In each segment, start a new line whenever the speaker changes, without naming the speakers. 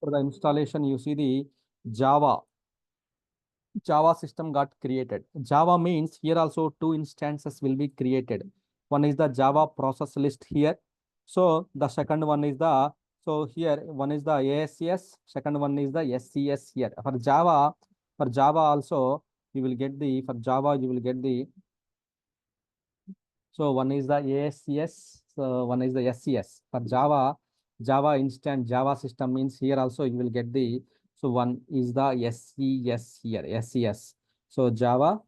For the installation, you see the Java system got created. Java means here also two instances will be created. One is the Java process list here. So the second one is the, so here one is the ASS, second one is the SCS here. For Java also you will get the, for Java you will get the, so one is the ASCS, so one is the SCS. For Java instant Java system means here also you will get the, so one is the SCS here, SCS. So Java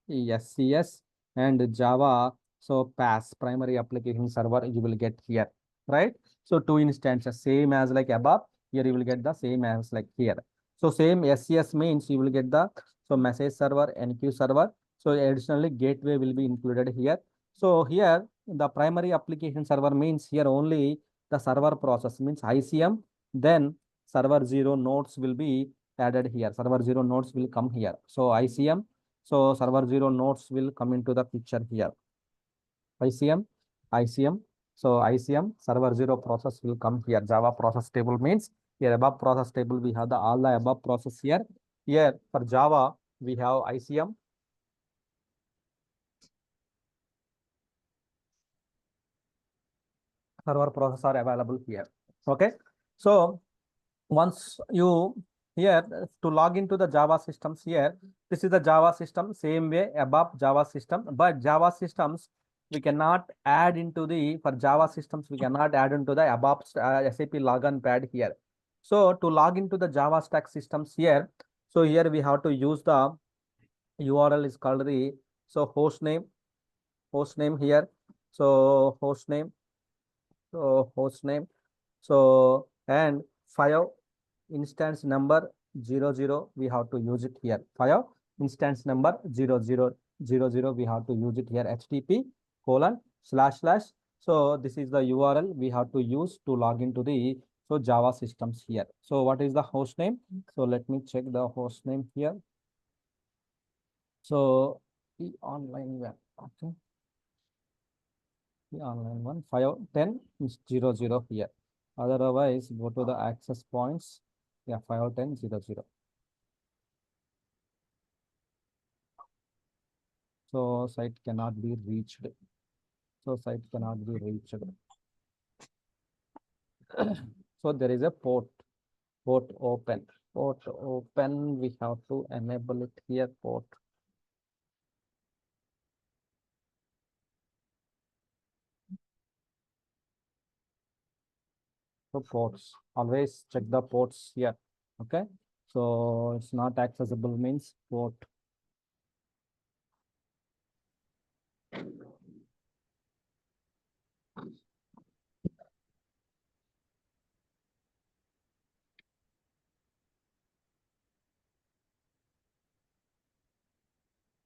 SCS and Java, so PaaS, primary application server, you will get here, right? So two instances, same as like above, here you will get the same as like here. So same SCS means you will get the, so message server, NQ server. So additionally gateway will be included here. So here the primary application server means here only the server process means ICM, then server 0 nodes will be added here. Server 0 nodes will come here. So ICM, so server 0 nodes will come into the picture here. ICM, so ICM server 0 process will come here. Java process table means here above process table we have the all the above process here. Here for Java we have ICM. Server process are available here. Okay. So once you here to log into the Java systems here, this is the Java system, same way above Java system, but Java systems we cannot add into the, for Java systems we cannot add into the above SAP login pad here. So to log into the Java stack systems here, so here we have to use the URL is called the, so host name here, so host name, so and file instance number 00 we have to use it here. File instance number 0000 we have to use it here. http:// so this is the URL we have to use to log into the, so Java systems here. So what is the host name? So let me check the host name here. So the online web, okay, the online one 510 is 00 here. Otherwise go to the access points. Yeah, 510.00. So site cannot be reached. So site cannot be reached. So there is a port open. Port open, we have to enable it here, port. So ports, always check the ports here. Okay. So it's not accessible means port.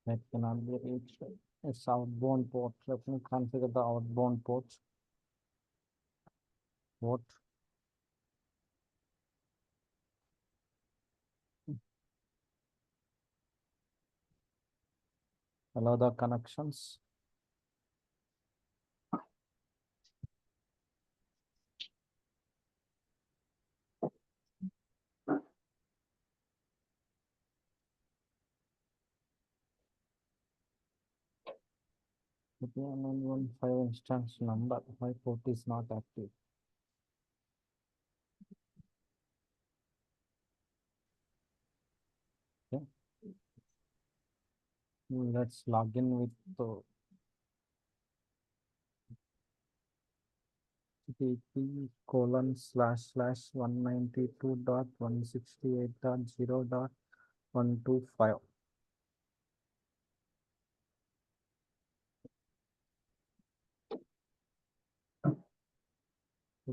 That cannot be reached. It's outbound port. Let me configure the outbound ports. Port. Allow the connections. One 5 instance number, my port is not active. Okay. Let's log in with the http://192.168.0.125.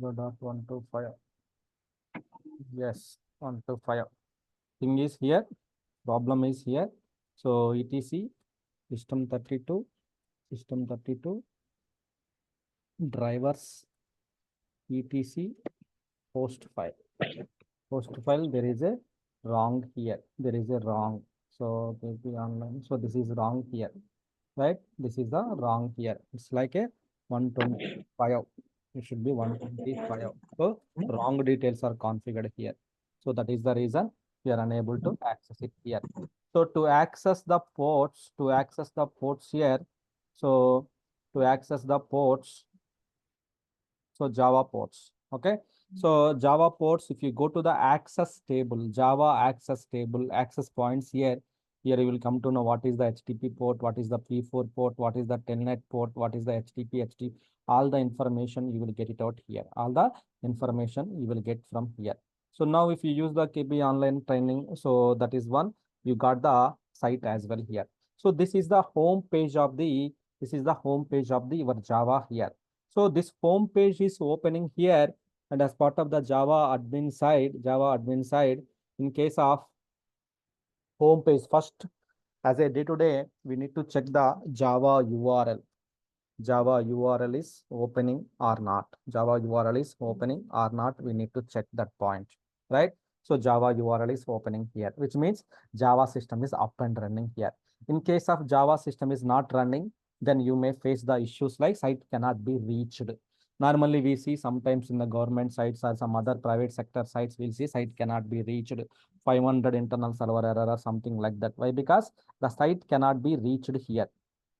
.125. Yes, 125. Thing is here, problem is here. So etc system32 drivers etc host file there is a wrong here, there is a wrong, so maybe online, so this is wrong here, right? This is the wrong here, it's like a 125 It should be 125. So wrong details are configured here. So that is the reason we are unable to access it here. So to access the ports, here, so to access the ports, so Java ports. Okay. So Java ports, if you go to the access table, Java access table, access points here, here you will come to know what is the HTTP port, what is the P4 port, what is the telnet port, what is the HTTP, all the information you will get it out here. All the information you will get from here. So now if you use the KB online training, so that is one, you got the site as well here. So this is the home page of the, your Java here. So this home page is opening here, and as part of the Java admin side, in case of home page, first as a day to day, we need to check the Java URL. Java URL is opening or not. Java URL is opening or not. We need to check that point, right? So Java URL is opening here, which means Java system is up and running here. In case of Java system is not running, then you may face the issues like site cannot be reached. Normally, we see sometimes in the government sites or some other private sector sites, we'll see site cannot be reached, 500 internal server error or something like that. Why? Because the site cannot be reached here.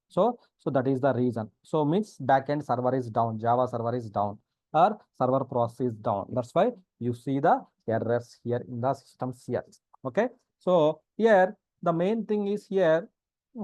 So that is the reason. So means backend server is down, Java server is down, or server process is down. That's why you see the errors here in the systems here. Okay. So here the main thing is here.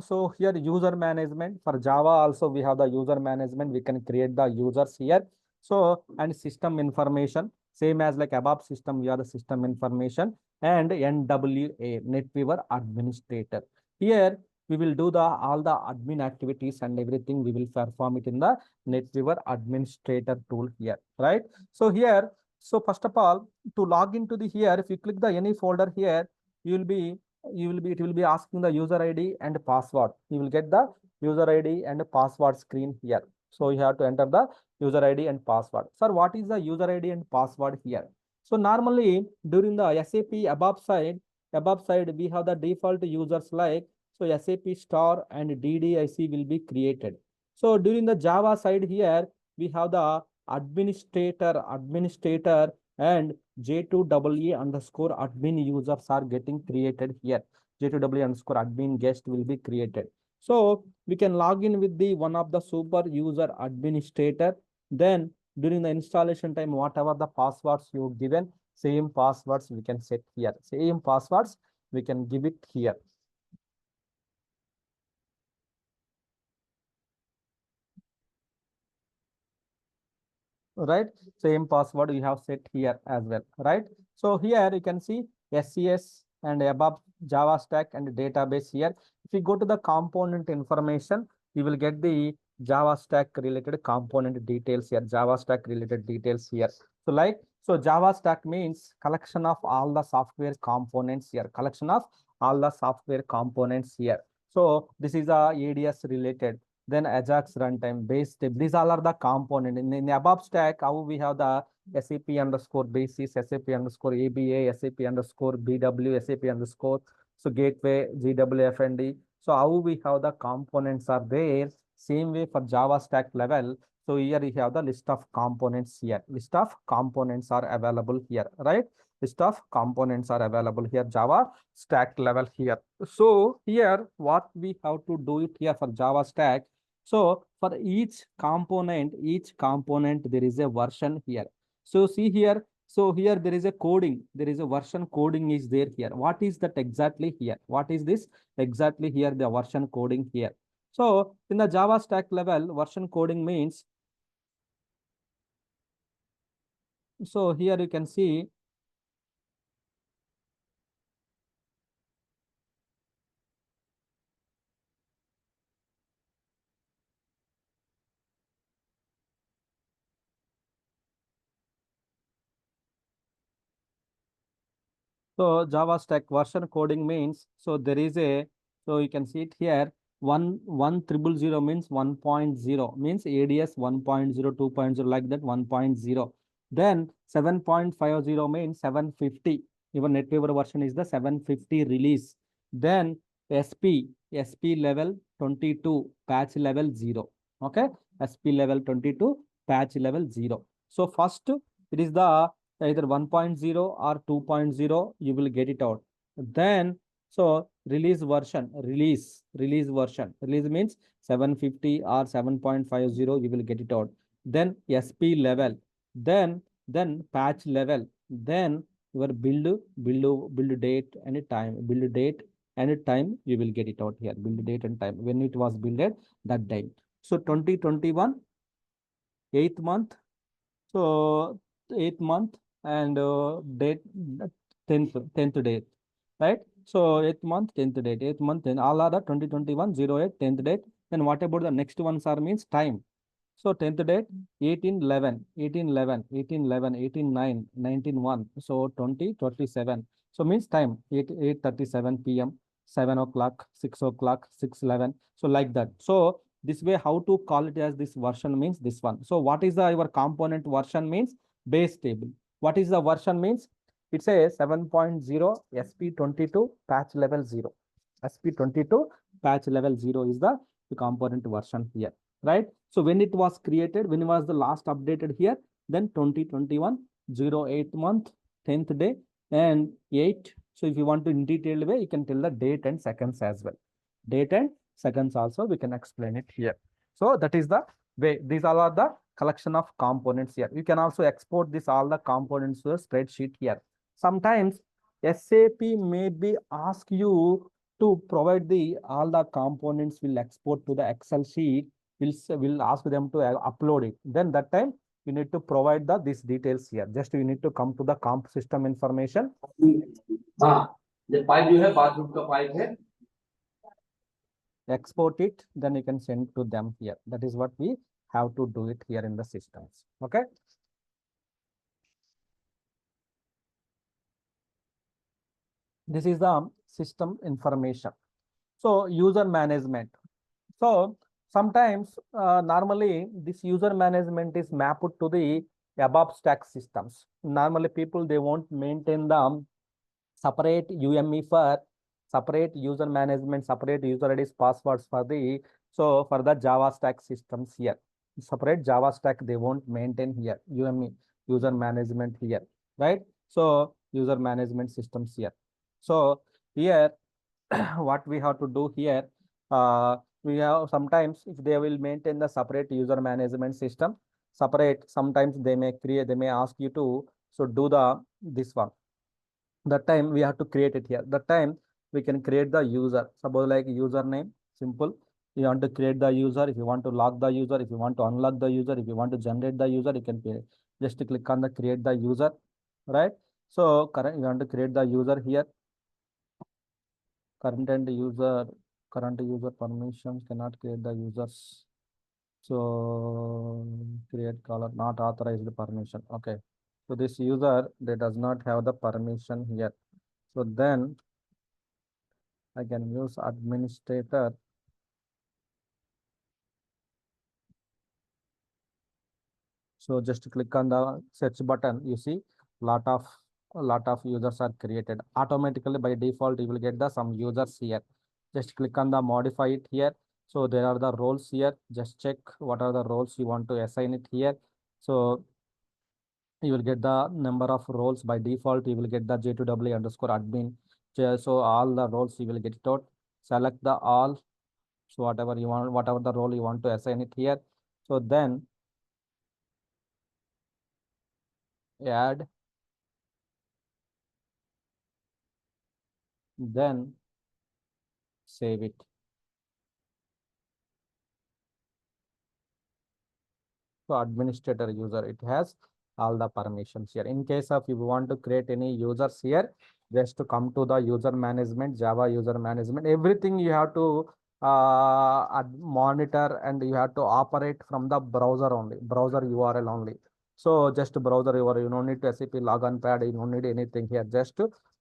So here user management for Java also we have the user management. We can create the users here. So and system information same as like above system. We have the system information and NWA NetWeaver administrator. Here we will do the all the admin activities and everything we will perform it in the NetWeaver administrator tool here, right? So here, so first of all, to log into the here, if you click the any folder here, you will be it will be asking the user ID and password. You will get the user ID and password screen here. So you have to enter the user ID and password. Sir, what is the user ID and password here? So normally during the SAP above side we have the default users like so SAP star and DDIC will be created. So during the Java side here, we have the administrator and J2EE underscore admin users are getting created here. J2EE underscore admin guest will be created. So we can log in with the one of the super user administrator. Then during the installation time, whatever the passwords you given, same passwords we can set here. Same passwords we can give it here. Right? Same password you have set here as well, right? So here you can see SCS and above Java stack and database here. If you go to the component information, you will get the Java stack related component details here, Java stack related details here. So like, so Java stack means collection of all the software components here, collection of all the software components here. So this is a ADS related, then Ajax runtime, base step. These all are the component. In the above stack, how we have the SAP underscore basis, SAP underscore ABA, SAP underscore BW, SAP underscore, so gateway, GWFND. So how we have the components are there. Same way for Java stack level. So here we have the list of components here. List of components are available here, right? List of components are available here, Java stack level here. So here, what we have to do it here for Java stack. So for each component, there is a version here. So see here. So here there is a coding. There is a version coding is there here. What is that exactly here? What is this exactly here? The version coding here. So in the Java stack level, version coding means. So here you can see. So Java stack version coding means, so there is a, so you can see it here, 1,100 means 1.0 means ADS 1.0, 2.0 like that 1.0. Then 7.50 means 750. Even NetWeaver version is the 750 release. Then SP level 22, patch level 0. Okay, SP level 22, patch level 0. So first it is the either 1.0 or 2.0, you will get it out. Then so release version. Release means 750 or 7.50, you will get it out. Then SP level, then patch level, then your build date and time, build date and time, you will get it out here. Build date and time when it was builded, that date. So 2021 8th month, so 8th month and date 10th date, right? So 8th month 10th date, 8th month, then all are the 2021 08 10th date. Then what about the next ones are means time? So 10th date 18/11, 18/11, 18/11, 18/9, 19/1. So 2027. So means time 8:37 p.m., 7 o'clock, 6 o'clock, 6:11. So like that. So this way, how to call it as this version means this one. So what is the your component version means base table. What is the version means? It's a 7.0 SP22 patch level 0. SP22 patch level 0 is the component version here, right? So when it was created, when was the last updated here? Then 2021 08th month 10th day and 8. So if you want to in detailed way, you can tell the date and seconds as well. Date and seconds also we can explain it here. So that is the way. These all are the collection of components here. You can also export this all the components to a spreadsheet here. Sometimes SAP maybe ask you to provide the all the components will export to the Excel sheet. Will ask them to upload it. Then that time you need to provide the these details here. Just you need to come to the comp system information.
The pipe you have, bathroom ka pipe hai.
Export it, then you can send to them here. That is what we have to do it here in the systems. Okay. This is the system information. So user management. So sometimes normally this user management is mapped to the above stack systems. Normally people they won't maintain the separate UME for separate user management, separate user IDs, passwords for the for the Java stack systems here. Separate Java stack they won't maintain here. UME user management here, right? So user management systems here. So here what we have to do here, we have sometimes if they will maintain the separate user management system, separate, sometimes they may create, they may ask you to so do the this one. That time we have to create it here. That time we can create the user. Suppose like username, simple. You want to create the user. If you want to log the user, if you want to unlock the user, if you want to generate the user, you can create. Just click on the create the user, right? So current you want to create the user here. Current user permissions cannot create the users. So create color not authorized permission. Okay. So this user they does not have the permission here. So then I can use administrator. So just click on the search button. You see a lot of users are created automatically by default. You will get the some users here. Just click on the modify it here. So there are the roles here. Just check what are the roles you want to assign it here. So you will get the number of roles by default. You will get the J2W underscore admin. So all the roles you will get it out. Select the all. So whatever you want, whatever the role you want to assign it here. So then add, then save it. So administrator user, it has all the permissions here. In case of if you want to create any users here, just to come to the user management, Java user management, everything you have to monitor and you have to operate from the browser only, browser URL only. So just browser URL, you don't need to SAP login pad, you don't need anything here. Just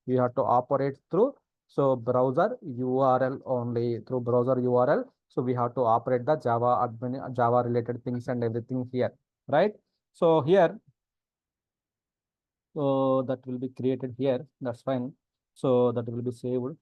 you have to operate through so browser URL only, through browser URL. So we have to operate the Java admin, Java related things and everything here, right? So here, so that will be created here. That's fine. So that will be saved.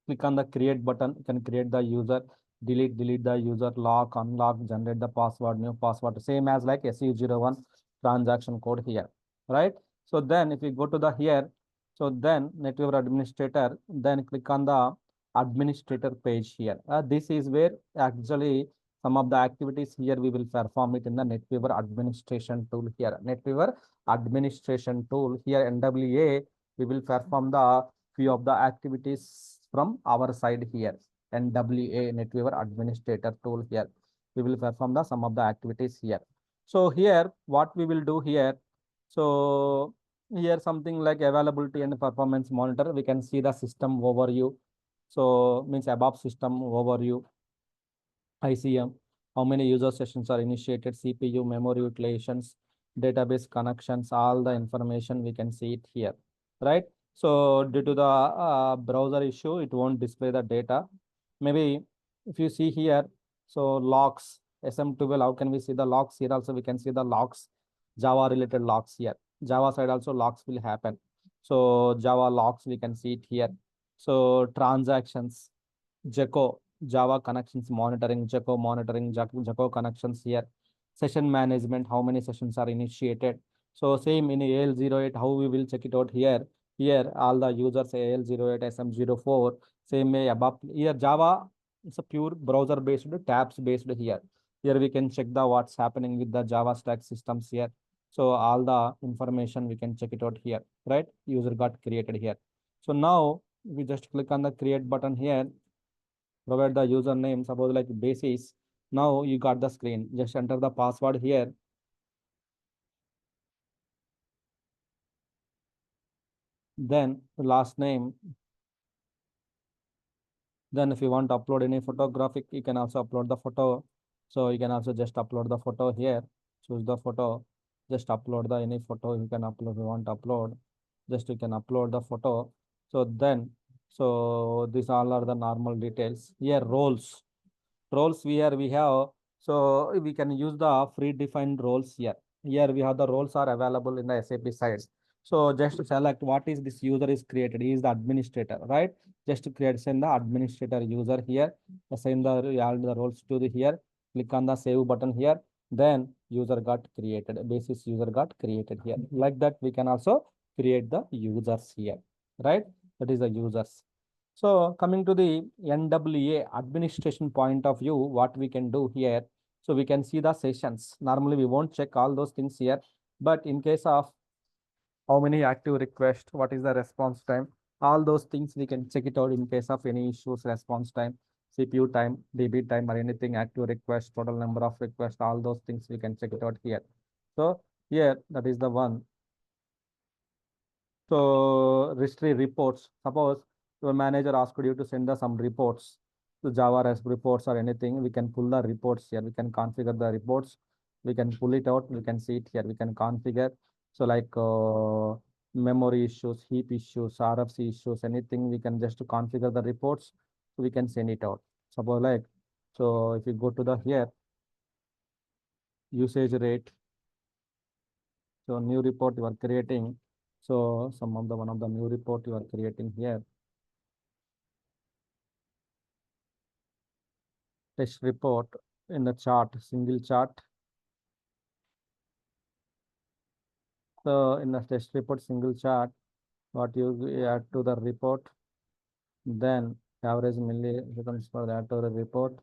Click on the create button. You can create the user. delete the user, lock, unlock, generate the password, new password, same as like SU01 transaction code here, right? So then if you go to the here, so then NetWeaver administrator, then click on the administrator page here. This is where actually some of the activities here we will perform it in the NetWeaver administration tool here. NetWeaver administration tool here, NWA, we will perform the few of the activities from our side here. NWA, NetWeaver administrator tool here. We will perform the some of the activities here. So here, what we will do here, so here something like availability and performance monitor, we can see the system overview. So means above system overview, ICM, how many user sessions are initiated, CPU, memory utilizations, database connections, all the information we can see it here, right? So due to the browser issue, it won't display the data. Maybe if you see here, so logs, SM12, how can we see the logs here? Also, we can see the logs, Java related logs here. Java side also logs will happen. So Java logs, we can see it here. So transactions, Jaco, Java connections monitoring, Jaco monitoring, Jaco connections here. Session management, how many sessions are initiated. So same in AL08, how we will check it out here. Here, all the users AL08, SM04, same way above. Here, Java, it's a pure browser based, tabs based here. Here we can check the what's happening with the Java stack systems here. So all the information we can check it out here, right? User got created here. So now we just click on the create button here, provide the username, suppose like basis. Now you got the screen. Just enter the password here. Then last name. Then if you want to upload any photographic, you can also upload the photo. So you can also just upload the photo here. Choose the photo. Just upload the any photo you can upload. If you want to upload, just you can upload the photo. So then, so these all are the normal details. Here roles we have, so we can use the predefined roles here. Here we have the roles are available in the SAP side. So just to select what is this user is created. He is the administrator, right? Just to create, send the administrator user here. Assign the all the roles to the here. Click on the save button here. Then user got created. Basis user got created here. Like that, we can also create the users here, right? That is the users. So coming to the NWA administration point of view, what we can do here. So we can see the sessions. Normally we won't check all those things here, but in case of how many active requests, what is the response time, all those things we can check it out in case of any issues, response time, CPU time, DB time, or anything, active request, total number of requests, all those things we can check it out here. So here, that is the one. So history reports. Suppose your manager asked you to send us some reports, to Java REST reports or anything. We can pull the reports here. We can configure the reports. We can pull it out. We can see it here. We can configure. So like memory issues, heap issues, RFC issues, anything. We can just configure the reports. So we can send it out. Suppose like, so if you go to the here, usage rate. So new report you are creating. So some of the one of the new report you are creating here. Test report in the chart, single chart. So in the test report, single chart, what you add to the report, then average milliseconds for that to the report.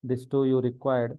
These two you required.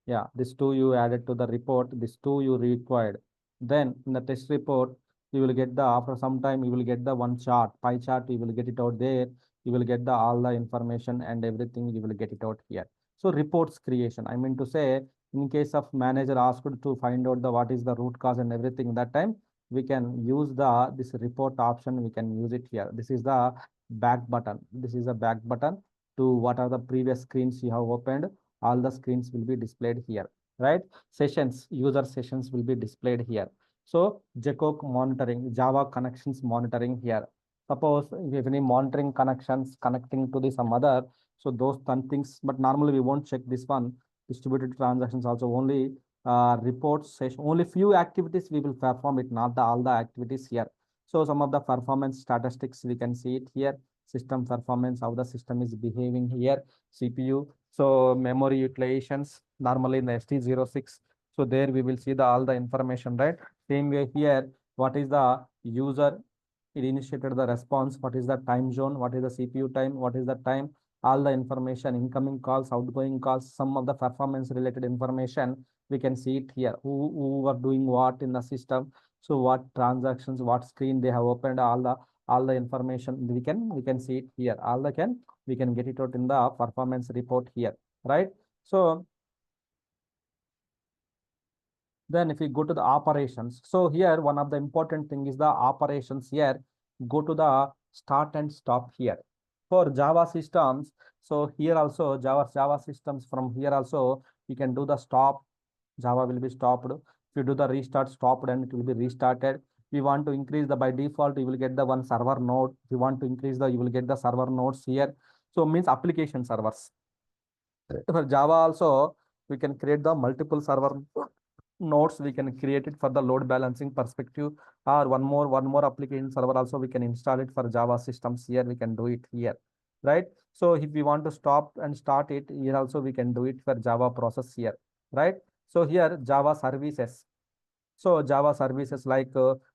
Yeah, these two you added to the report, these two you required. Then in the test report, you will get the, after some time, you will get the one chart, pie chart, you will get it out there. You will get the all the information and everything, you will get it out here. So reports creation, I mean to say, in case of manager asked to find out the what is the root cause and everything, that time we can use the this report option, we can use it here. This is the back button. This is the back button to what are the previous screens you have opened, all the screens will be displayed here, right? Sessions, user sessions will be displayed here. So Jaco monitoring, Java connections monitoring here. Suppose if you have any monitoring connections connecting to the some other, so those things, but normally we won't check this one. Distributed transactions also only reports session, only few activities we will perform it, not the all the activities here. So some of the performance statistics, we can see it here. System performance, how the system is behaving here. CPU, so memory utilizations, normally in the ST06. So there we will see the all the information, right? Same way here, what is the user, it initiated the response, what is the time zone, what is the CPU time, what is the time, all the information, incoming calls, outgoing calls, some of the performance related information, we can see it here. Who are doing what in the system, so what transactions, what screen they have opened, all the information we can see it here. All the can we can get it out in the performance report here, right? So then if we go to the operations, so here one of the important thing is the operations here. Go to the start and stop here. For Java systems, so here also Java systems, from here also you can do the stop. Java will be stopped. If you do the restart, stopped, and it will be restarted. We want to increase the, by default you will get the one server node. If you want to increase the, you will get the server nodes here. So means application servers. For Java also we can create the multiple server nodes. We can create it for the load balancing perspective, or one more application server also we can install it for Java systems. Here we can do it here, right? So if we want to stop and start it here also, we can do it for Java process here, right? So here Java services, so Java services like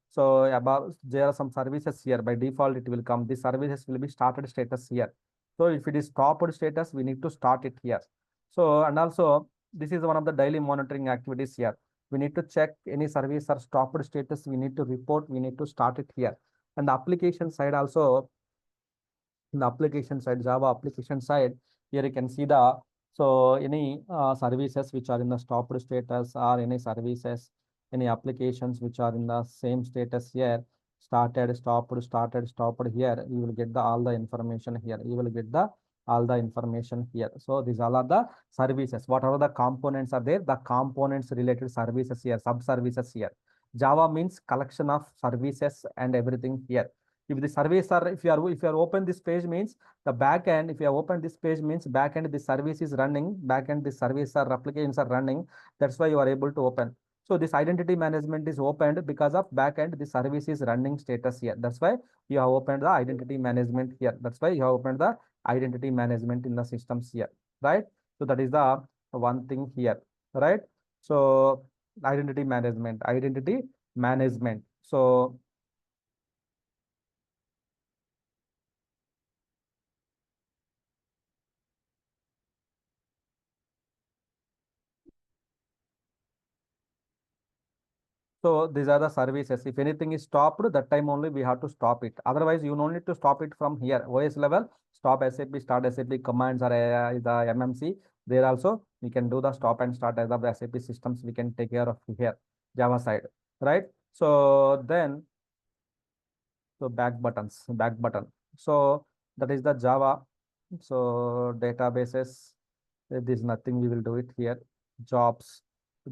so above there are some services here. By default it will come, the services will be started status here. So if it is stopped status, we need to start it here. So and also this is one of the daily monitoring activities here. We need to check any service or stopped status, we need to report, we need to start it here. And the application side also, in the application side, Java application side, here you can see the, so any services which are in the stopped status, or any services, any applications which are in the same status here, started, stopped, started, stopped, here you will get the all the information here. You will get the all the information here. So these all are the services. Whatever the components are there, the components related services here, sub services here. Java means collection of services and everything here. If the service are, if you are open this page means the back end, if you have opened this page means back end the service is running, back end the service or applications are running. That's why you are able to open. So this identity management is opened because of back end the service is running status here. That's why you have opened the identity management here. That's why you have opened the identity management in the systems here, right? So that is the one thing here, right? So identity management. So so these are the services. If anything is stopped, that time only we have to stop it. Otherwise, you don't need to stop it from here. OS level, stop SAP, start SAP commands, or the MMC. There also we can do the stop and start as of the SAP systems. We can take care of here, Java side, right? So then, so back button. So that is the Java. So databases, there's nothing, we will do it here. Jobs,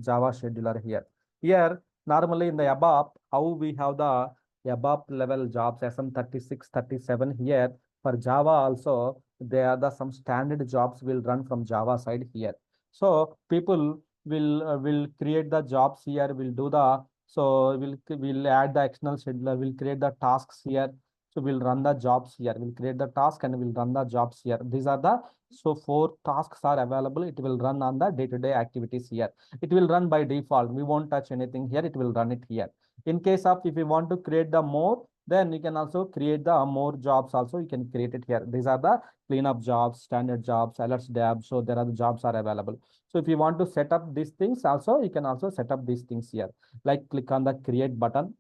Java scheduler here. Here, normally in the above, how we have the above level jobs, SM36, 37 here. For Java also, there are the some standard jobs will run from Java side here. So people will create the jobs here, will do the, so we'll add the external scheduler, will create the tasks here. So we'll run the jobs here. We'll create the task and we'll run the jobs here. These are the, so 4 tasks are available. It will run on the day-to-day activities here. It will run by default. We won't touch anything here. It will run it here. In case of if you want to create the more, then you can also create the more jobs also. You can create it here. These are the cleanup jobs, standard jobs, alerts dab. So there are the jobs are available. So if you want to set up these things also, you can also set up these things here. Like click on the create button,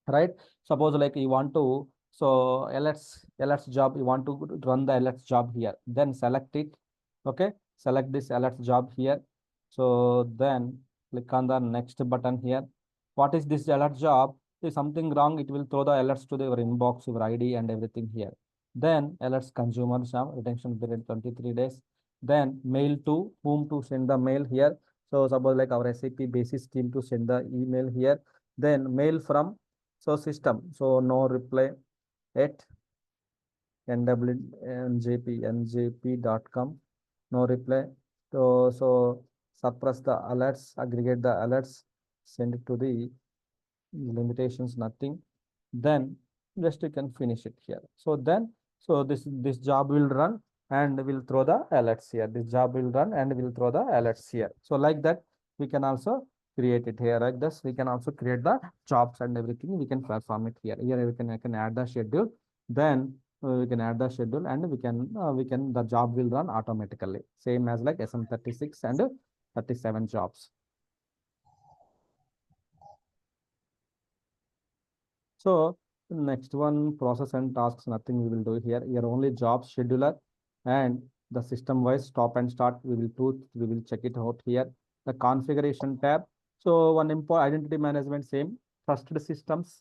right? Suppose like you want to, so alerts job, you want to run the alerts job here, then select it. Okay, select this alerts job here. So then click on the next button here. What is this alert job? If something wrong, it will throw the alerts to your inbox, your ID and everything here. Then alerts consumer job, retention period 23 days. Then mail to whom to send the mail here. So suppose like our SAP basis team to send the email here. Then mail from, so system, so no reply at njp.com, no reply. So suppress the alerts, aggregate the alerts, send it to the limitations, nothing. then just you can finish it here. So then, so this job will run and will throw the alerts here. This job will run and will throw the alerts here. So like that, we can also create it here. Like this, we can also create the jobs and everything. We can perform it here. Here I can add the schedule. Then we can add the schedule and we can the job will run automatically. Same as like SM36 and 37 jobs. So next one, process and tasks, nothing we will do here. Here only job scheduler and the system wise stop and start we will check it out here. The configuration tab. So one import identity management, same trusted systems.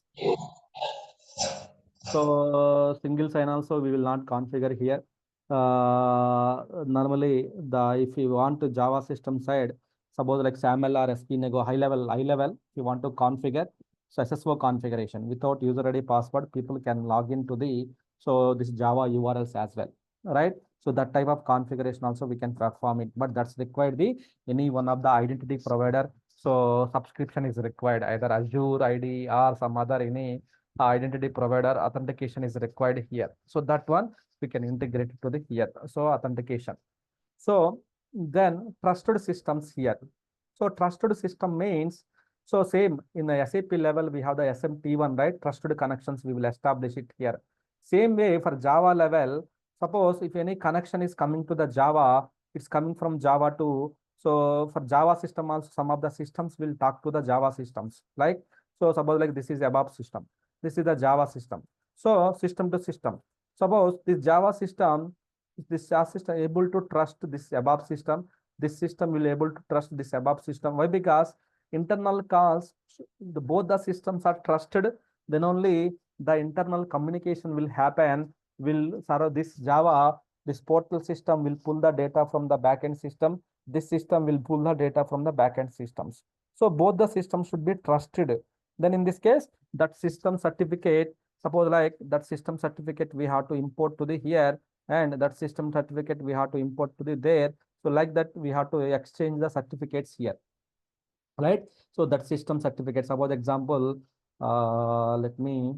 So single sign also we will not configure here. Normally if you want to Java system side, suppose like SAML or SPNego high level, if you want to configure, so SSO configuration without user ID password, people can log into this Java URLs as well, right? So that type of configuration also we can perform it, but that's required any one of the identity provider. So subscription is required, either Azure ID or some other any identity provider authentication is required here. So that one we can integrate it to the here. So authentication. So then trusted systems here. So trusted system means, so same in the SAP level, we have the SMT1, right? Trusted connections, we will establish it here. Same way for Java level, suppose if any connection is coming to the Java, it's coming from Java to, so for Java system also, some of the systems will talk to the Java systems. Like, so suppose like this is ABAP system. This is the Java system. So system to system. Suppose this Java system able to trust this above system. This system will able to trust this above system. Why? Because internal calls, both the systems are trusted. Then only the internal communication will happen. Will sorrow this Java, this portal system will pull the data from the backend system. This system will pull the data from the backend systems. So both the systems should be trusted. Then in this case, that system certificate, suppose like that system certificate we have to import to the here, and that system certificate we have to import to the there. So like that we have to exchange the certificates here, right? So that system certificate, suppose example, let me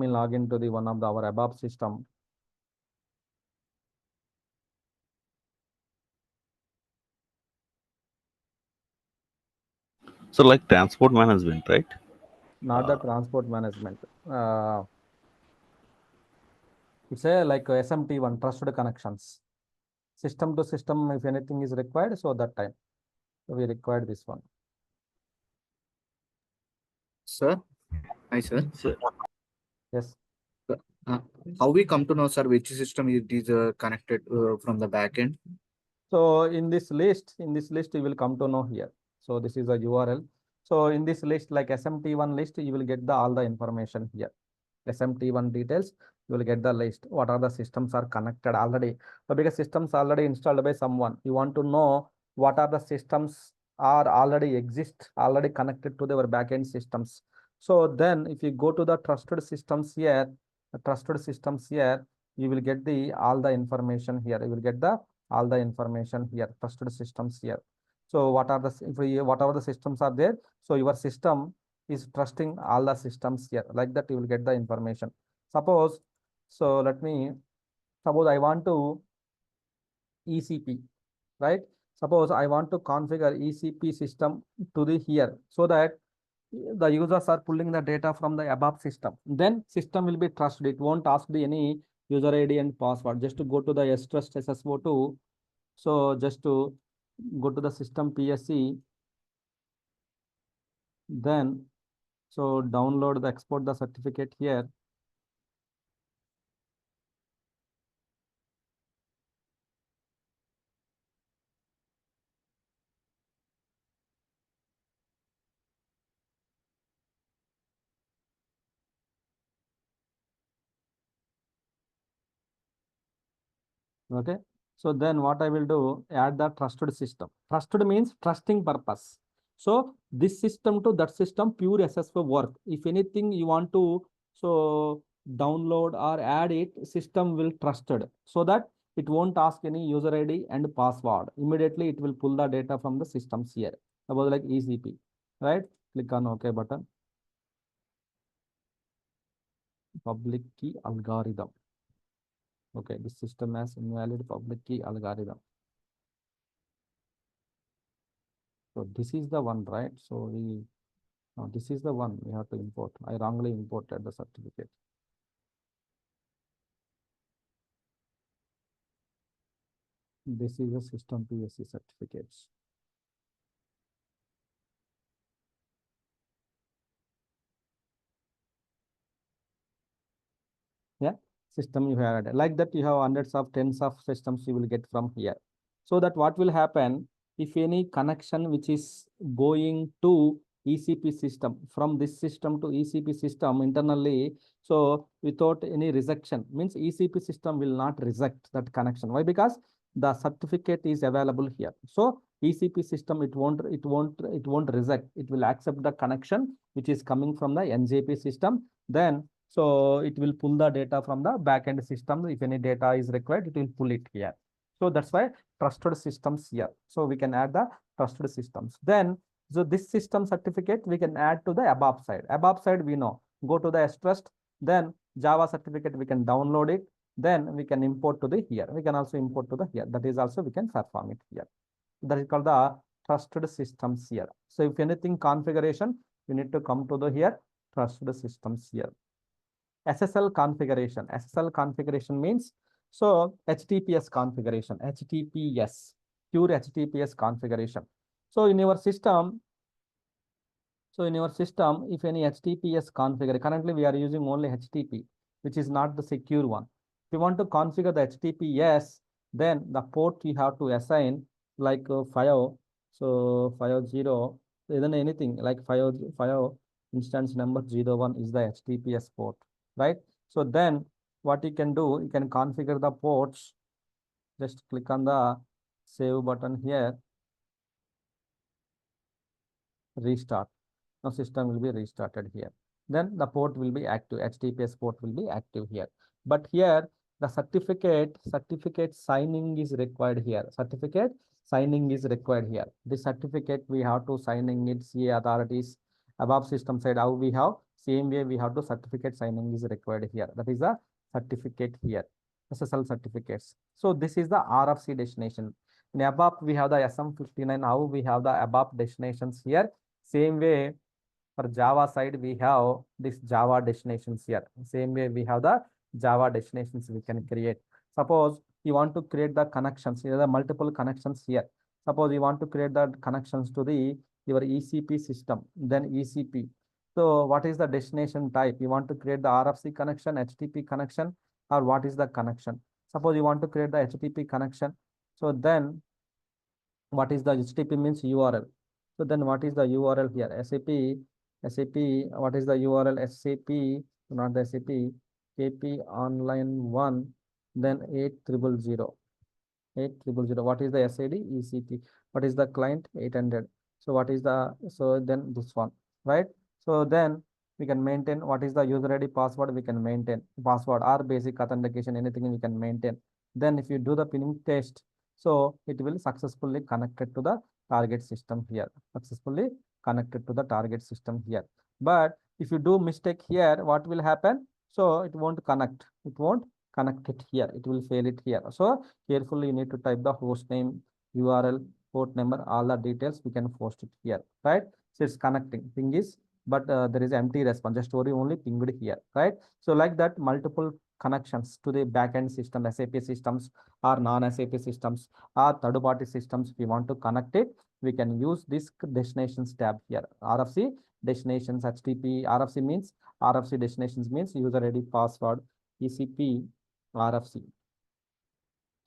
log into the one of our above system.
So like transport management, right?
Not the transport management. It's a like SMT1, trusted connections. System to system, if anything is required, so that time we required this one.
Sir, hi sir.
Yes.
How we come to know, sir, which system it is connected from the backend?
So in this list, you will come to know here. So this is a URL. So in this list, like SMT1 list, you will get all the information here. SMT1 details, you will get the list. What are the systems are connected already? So because systems already installed by someone, you want to know what are the systems are already connected to their backend systems. So then if you go to the trusted systems here, you will get all the information here. You will get all the information here, trusted systems here. So whatever the systems are there, so your system is trusting all the systems here. Like that you will get the information. Suppose I want to ECP, right? Suppose I want to configure ECP system to the here, so that the users are pulling the data from the above system. Then system will be trusted. It won't ask any user ID and password. Just to go to the strust SSO2. So just to go to the system PSC, then so download the export the certificate here. Okay. So then what I will do, add the trusted system. Trusted means trusting purpose. So this system to that system, pure SSO work. If anything you want to download or add it, system will trusted. So that it won't ask any user ID and password. Immediately it will pull the data from the systems here. Suppose like ECP, right? Click on OK button. Public key algorithm. Okay, this system has invalid public key algorithm. So this is the one, right? So this is the one we have to import. I wrongly imported the certificate. This is a system PSC certificates. Yeah, system you have added. Like that, you have hundreds of tens of systems you will get from here. So that what will happen if any connection which is going to ECP system from this system to ECP system internally, so without any rejection, means ECP system will not reject that connection. Why? Because the certificate is available here. So ECP system it won't reject. It will accept the connection which is coming from the NJP system. Then so it will pull the data from the backend system. If any data is required, it will pull it here. So that's why trusted systems here. So we can add the trusted systems. Then, so this system certificate we can add to the above side. Above side we know. Go to the STrust. Then Java certificate we can download it. Then we can import to the here. We can also import to the here. That is also we can perform it here. That is called the trusted systems here. So if anything configuration, you need to come to the here trusted systems here. SSL configuration. SSL configuration means so HTTPS configuration. HTTPS, pure HTTPS configuration. So in your system, if any HTTPS configure, currently we are using only HTTP, which is not the secure one. If you want to configure the HTTPS, then the port you have to assign like 5, so 50, then anything like 5 instance number 01 is the HTTPS port, right? So then what you can do, you can configure the ports. Just click on the save button here, restart. Now system will be restarted here. Then the port will be active. HTTPS port will be active here. But here the certificate signing is required here. Certificate signing is required here. This certificate we have to signing it. CA authorities above system side how we have same way we have to certificate signing is required here. That is a certificate here. SSL certificates. So this is the RFC destination. In above we have the SM59. How we have the above destinations here. Same way for Java side, we have this Java destinations here. Same way we have the Java destinations we can create. Suppose you want to create the connections. Here are the multiple connections here. Suppose you want to create the connections to the your ECP system, then ECP. So what is the destination type? You want to create the RFC connection, HTTP connection, or what is the connection? Suppose you want to create the HTTP connection. So then what is the HTTP means URL. So then what is the URL here? SAP, what is the URL? SAP, not the SAP, KP online 1, then 8000. 8000. What is the SID? ECP. What is the client? 800. So what is the, so then this one, right? So then we can maintain what is the user ID password, we can maintain password or basic authentication, anything we can maintain. Then if you do the pinning test, so it will successfully connected to the target system here, successfully connected to the target system here. But if you do mistake here, what will happen? So it won't connect, it won't connect it here, it will fail it here. So carefully you need to type the host name, URL, port number, all the details we can post it here, right? So it's connecting thing is, but there is empty response, just story only pinged here, right? So like that, multiple connections to the backend system, SAP systems or non-SAP systems or third-party systems. If we want to connect it, we can use this destinations tab here. RFC destinations, HTTP. RFC means RFC destinations means user ID, password, ECP, RFC.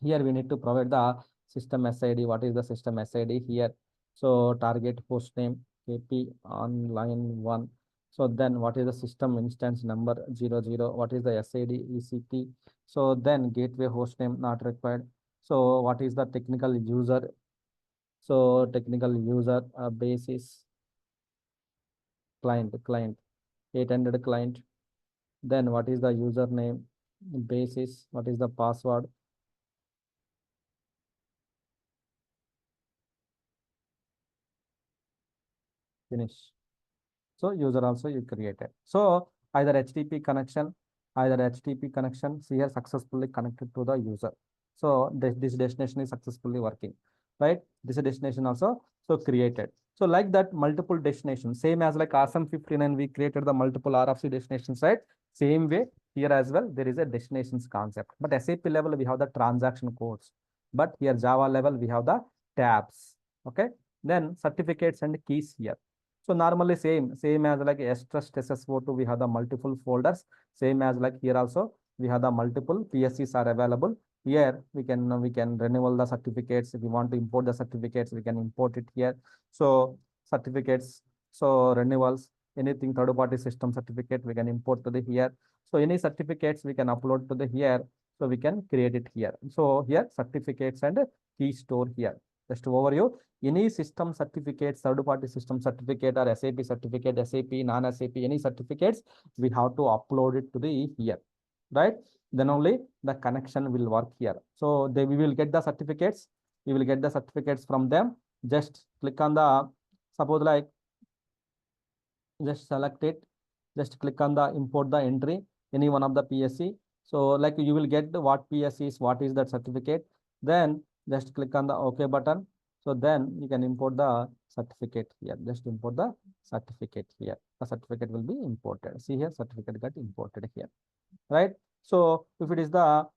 Here we need to provide the system SID. What is the system SID here? So target host name KP online 1. So then what is the system instance number 00? What is the SID ECP? So then gateway host name not required. So what is the technical user? So technical user basis client 800 client. Then what is the username basis? What is the password? finish. So user also you created. So either HTTP connection, see here successfully connected to the user. So this destination is successfully working, right? This destination also so created. So like that multiple destinations, same as like ASM59, we created the multiple RFC destinations, right? Same way here as well, there is a destinations concept. But SAP level, we have the transaction codes. But here Java level, we have the tabs. Okay. Then certificates and keys here. So normally same as like S-Trust SSO2, we have the multiple folders. Same as like here also, we have the multiple PSCs are available. Here we can renewal the certificates. If we want to import the certificates, we can import it here. So certificates, so renewals, anything third party system certificate, we can import to the here. So any certificates we can upload to the here. So we can create it here. So here certificates and key store here. Just overview, any system certificates, third party system certificate or SAP certificate, SAP, non-SAP, any certificates, we have to upload it to the here, right? Then only the connection will work here. So we will get the certificates. We will get the certificates from them. Just click on the, suppose like, just select it. Just click on the import the entry, any one of the PSC. So like you will get the what PSC is, what is that certificate. Then just click on the OK button. So then you can import the certificate here. Just import the certificate here. The certificate will be imported. See here, certificate got imported here, right? So if it is the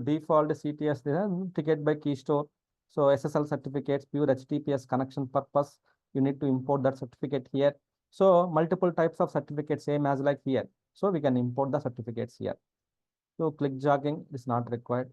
default CTS, then ticket by key store. So SSL certificates, pure HTTPS connection purpose, you need to import that certificate here. So multiple types of certificates, same as like here. So we can import the certificates here. So click jogging is not required.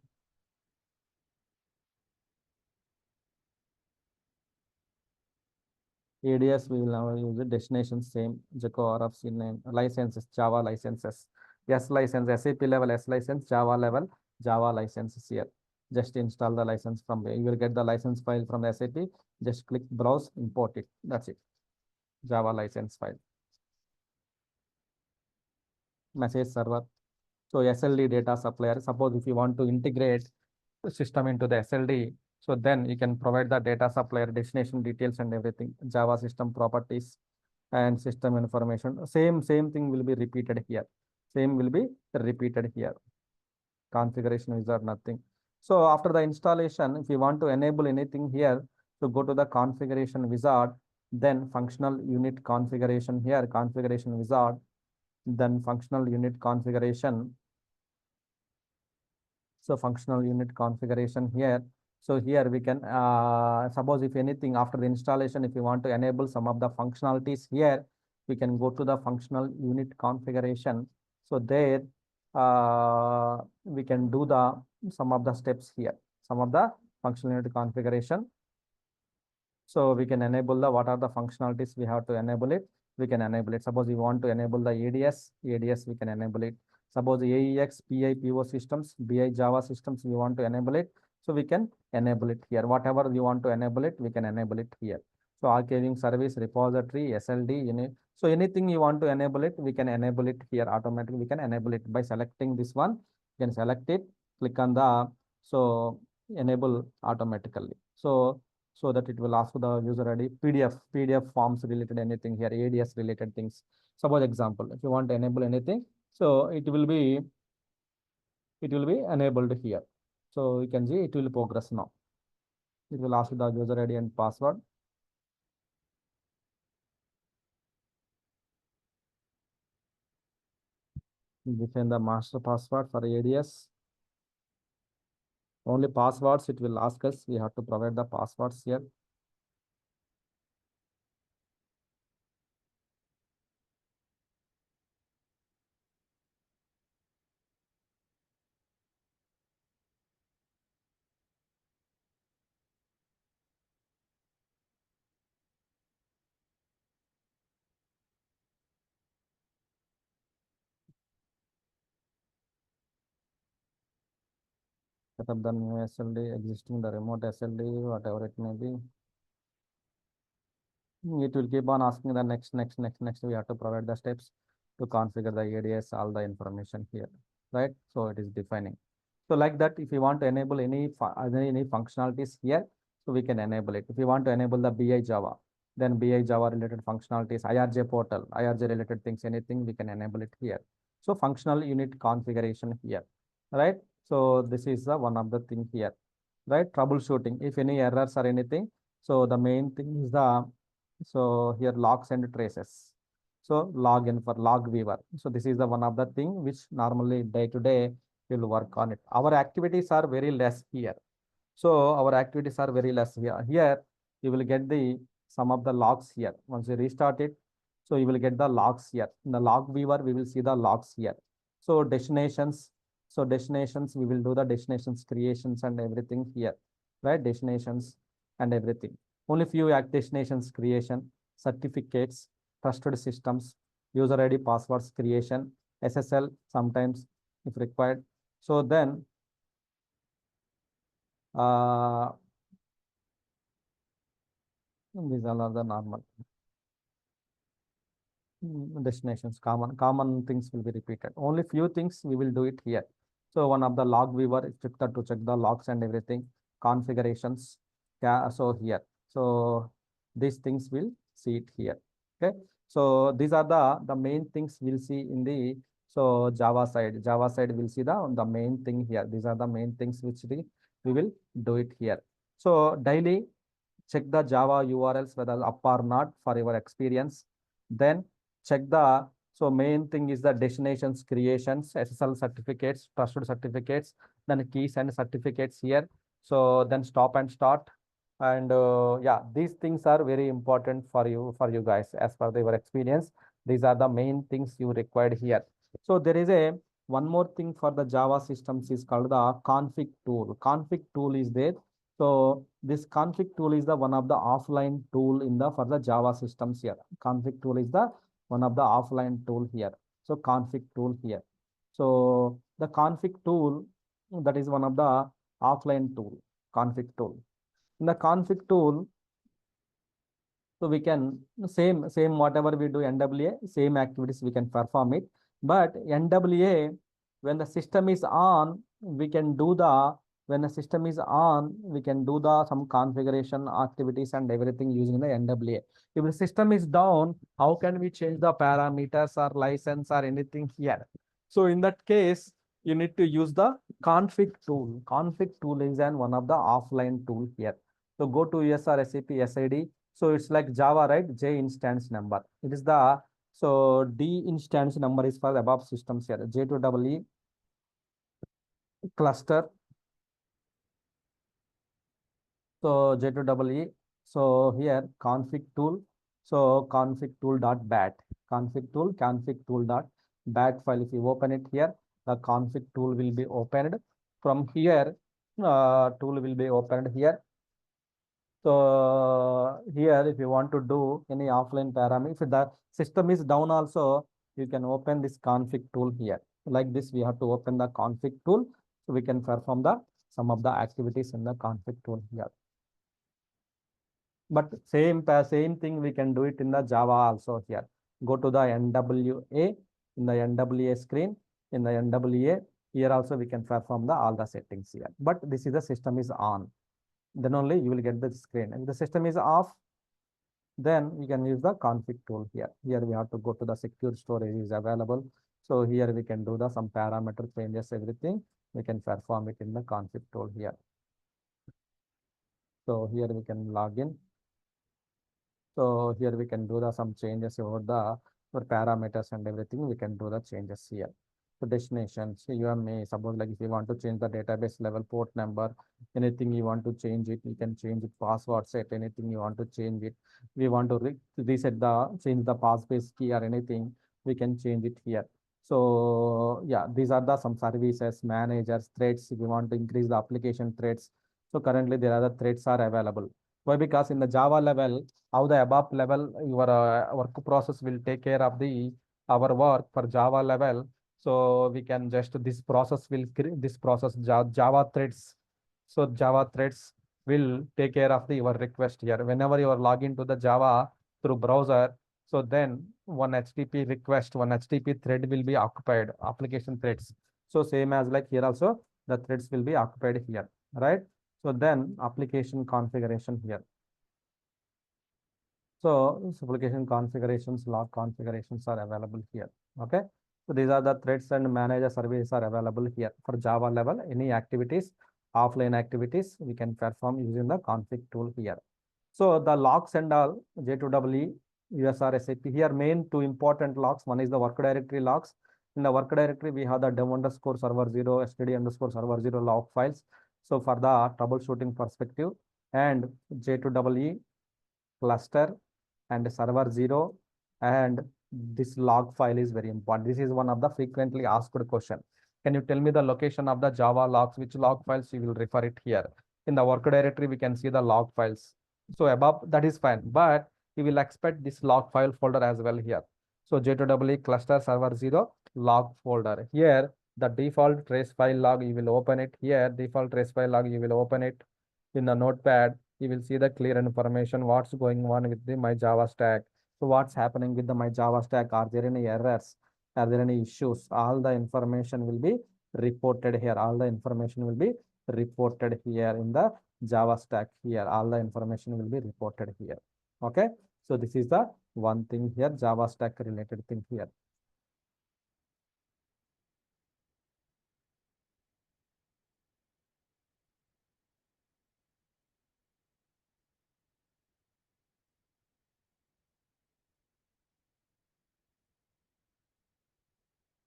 ADS, we will now use the destination same, Jaco RFC name, licenses, Java licenses, S license, SAP level S license, Java level, Java licenses here. Just install the license from where you will get the license file from the SAP. Just click browse, import it. That's it. Java license file. Message server. So SLD data supplier. Suppose if you want to integrate the system into the SLD, so then you can provide the data supplier destination details and everything. Java system properties and system information. Same thing will be repeated here. Same will be repeated here. Configuration wizard, nothing. So after the installation, if you want to enable anything here, so go to the configuration wizard, then functional unit configuration here, configuration wizard, then functional unit configuration. So functional unit configuration here. So here we can, suppose if anything after the installation, if you want to enable some of the functionalities here, we can go to the functional unit configuration. So there we can do the some of the steps here, some of the functional unit configuration. So we can enable the what are the functionalities we have to enable it. We can enable it. Suppose you want to enable the ADS, we can enable it. Suppose AEX, PI, PO systems, BI, Java systems, we want to enable it. So we can enable it here. Whatever you want to enable it, we can enable it here. So archiving service, repository, SLD, so anything you want to enable it, we can enable it here automatically. We can enable it by selecting this one. You can select it, click on the, so enable automatically. So that it will ask for the user ID, PDF forms related anything here, ADS related things. Suppose example, if you want to enable anything, so it will be enabled here. So you can see it will progress now. It will ask the user ID and password. Define the master password for ADS. Only passwords it will ask us. We have to provide the passwords here. Set up the new SLD, existing the remote SLD, whatever it may be. It will keep on asking the next. We have to provide the steps to configure the ADS, all the information here, right? So it is defining. So like that, if you want to enable any functionalities here, so we can enable it. If you want to enable the BI Java, then BI Java related functionalities, IRJ portal, IRJ related things, anything we can enable it here. So functional unit configuration here, right? So this is the one of the thing here, right? Troubleshooting, if any errors or anything. So the main thing is the, so here logs and traces. So login for log weaver. So this is the one of the thing which normally day to day we'll work on it. Our activities are very less here. So our activities are very less here. Here you will get the some of the logs here. Once you restart it, so you will get the logs here. In the log viewer, we will see the logs here. So destinations. So destinations, we will do the destinations creations and everything here, right? Destinations and everything. Only few act destinations creation, certificates, trusted systems, user ID passwords creation, SSL sometimes if required. So then uh, these all are the normal destinations. Common things will be repeated. Only few things we will do it here. So one of the log viewer is to check the logs and everything. Configurations. Yeah, so here. So these things will see it here. Okay. So these are the main things we'll see in the so Java side. Java side will see the main thing here. These are the main things which we will do it here. So daily check the Java URLs whether up or not for your experience. Then check the, so main thing is the destinations creations, SSL certificates, trusted certificates, then keys and certificates here. So then stop and start. And yeah, these things are very important for you guys as per your experience. These are the main things you required here. So there is a one more thing for the Java systems is called the config tool. Config tool is there. So this config tool is the one of the offline tool in the for the Java systems here. Config tool is the one of the offline tool here. So config tool here. So the config tool, that is one of the offline tool, config tool. In the config tool, so we can same whatever we do NWA, same activities we can perform it. But NWA, when the system is on, we can do the, when the system is on, we can do the some configuration activities and everything using the NWA. If the system is down, how can we change the parameters or license or anything here? So in that case, you need to use the config tool. Config tool is one of the offline tool here. So go to ESR SAP SID. So it's like Java, right? J instance number. It is the, so D instance number is for the above systems here. J2EE cluster. So J2EE. So here config tool. So config tool dot bat. Config tool dot bat file. If you open it here, the config tool will be opened. From here, tool will be opened here. So here, if you want to do any offline parameter, if the system is down also, you can open this config tool here. Like this, we have to open the config tool, so we can perform the some of the activities in the config tool here. But same thing we can do it in the Java also here. Go to the NWA, in the NWA screen, in the NWA, here also we can perform the all the settings here. But this is the system is on, then only you will get the screen. If the system is off, then you can use the config tool here. Here we have to go to the secure storage is available. So here we can do the some parameter changes, everything. We can perform it in the config tool here. So here we can log in. So here we can do the some changes over the for parameters and everything. We can do the changes here. So destinations, you and me, suppose like if you want to change the database level port number, anything you want to change it, you can change it, password set, anything you want to change it. We want to reset the, change the passphrase key or anything, we can change it here. So yeah, these are the some services, managers, threads, if you want to increase the application threads. So currently there are the threads are available. Why? Because in the Java level, how the above level, your work process will take care of the our work for Java level. So we can just, this process will create this process Java threads. So Java threads will take care of the your request here. Whenever you are login to the Java through browser, so then one HTTP request, one HTTP thread will be occupied, application threads. So same as like here also, the threads will be occupied here, right? So then application configuration here. So application configurations, log configurations are available here. Okay. So these are the threads and manager services are available here for Java level. Any activities, offline activities, we can perform using the config tool here. So the logs and all J2EE, USR, SAP here main two important logs. One is the work directory logs. In the work directory, we have the dev underscore server 0, std underscore server 0 log files. So for the troubleshooting perspective, and J2EE cluster and server 0, and this log file is very important. This is one of the frequently asked question. Can you tell me the location of the Java logs? Which log files you will refer it here? In the work directory, we can see the log files. So above that is fine, but we will expect this log file folder as well here. So J2EE cluster server 0 log folder. Here the default trace file log, you will open it here. Default trace file log, you will open it in the notepad. You will see the clear information what's going on with the my Java stack. So what's happening with the my Java stack? Are there any errors? Are there any issues? All the information will be reported here. All the information will be reported here in the Java stack here. All the information will be reported here. Okay. So this is the one thing here, Java stack related thing here.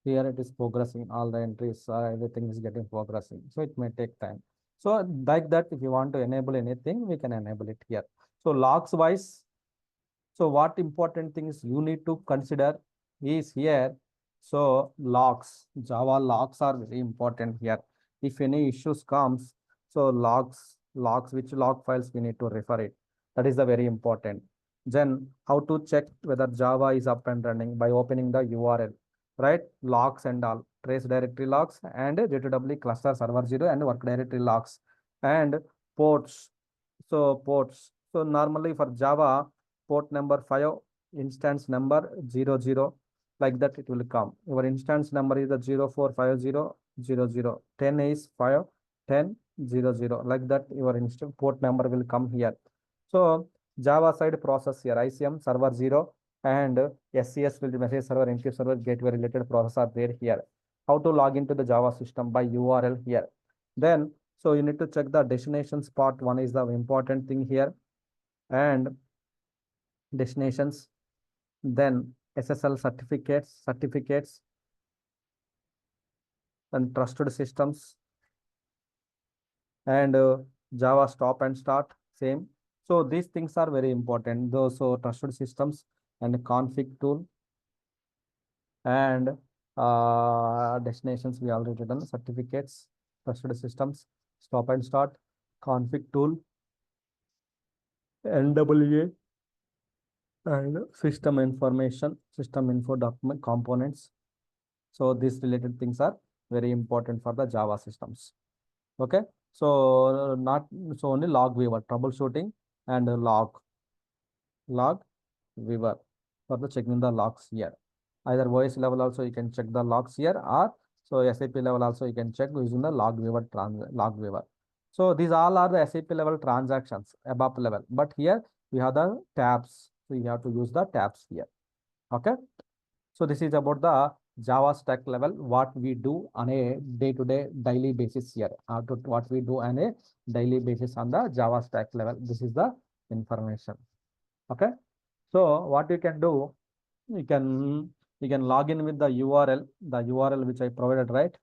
Here it is progressing, all the entries, everything is getting progressing. So it may take time. So like that, if you want to enable anything, we can enable it here. So logs wise, so what important things you need to consider is here. So logs, Java logs are very important here. If any issues comes, so logs, which log files we need to refer it. That is the very important. Then how to check whether Java is up and running by opening the URL, right? Logs and all, trace directory logs and J2EE cluster server 0 and work directory logs and ports. So ports. So normally for Java, port number 5, instance number 00, like that it will come. Your instance number is the 045000. 10 is 5, 10, 00. Like that your instance port number will come here. So Java side process here, ICM server 0 and SCS will be message server, MQ server, gateway related process are there here. How to log into the Java system by URL here. Then, so you need to check the destinations part. One is the important thing here, and destinations, then SSL certificates, and trusted systems, and Java stop and start, same. So these things are very important. Those so trusted systems and config tool and destinations we already done, certificates, trusted systems, stop and start, config tool, NWA, and system information, system info document components. So these related things are very important for the Java systems. Okay. So not so only log weaver troubleshooting and log weaver for the checking the logs here. Either voice level also you can check the logs here, or so SAP level also you can check using the log weaver. So these all are the SAP level transactions above level, but here we have the tabs. So you have to use the tabs here. Okay. So this is about the Java stack level, what we do on a day-to-day daily basis here, what we do on a daily basis on the Java stack level. This is the information. Okay. So what you can do, you can log in with the URL which I provided, right?